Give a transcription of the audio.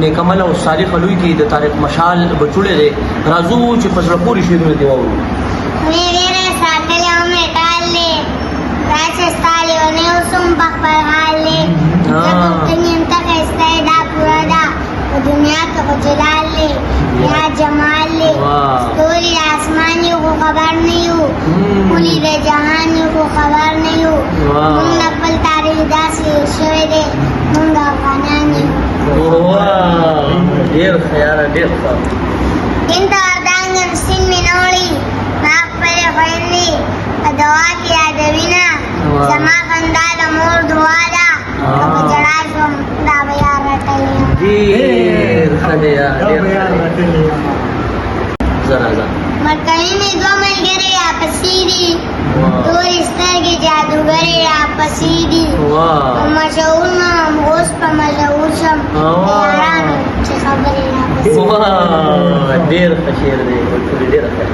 نیکمل او صالح لوی کې د طارق مشال بچوړې دی راځو چې په زړه پورې شعرونه دی واورو میرے ساتلے میں ٹال لے راجستالی نے اسم بخبر حال لے جب تنین تک استعدا پورا دا دنیا کو جلال لے یا جمال لے توری آسمانیوں کو خبر نہیں ہو پوری دے جہانیوں کو خبر نہیں ہو من نقبل تاریخ داسی شوئے دے منگا خانانی ډېر خیال ډېر ښه انت اردانگن سن میں نوڑی ناک پر خویندی دعا کی آدوینا زما خندال مور دعادا کب جڑا شم دا بیار رٹلیا ډېر ښه دی ډېر ښه دی زرا زرا مرکزی میں دو ملگری آپسی دی دور استر کی جادوگری آپسی دی مشہور نام غوث پا مشہور شم یارانو چه خبری آپسی ډېر ښه شعر دی ډېر ښه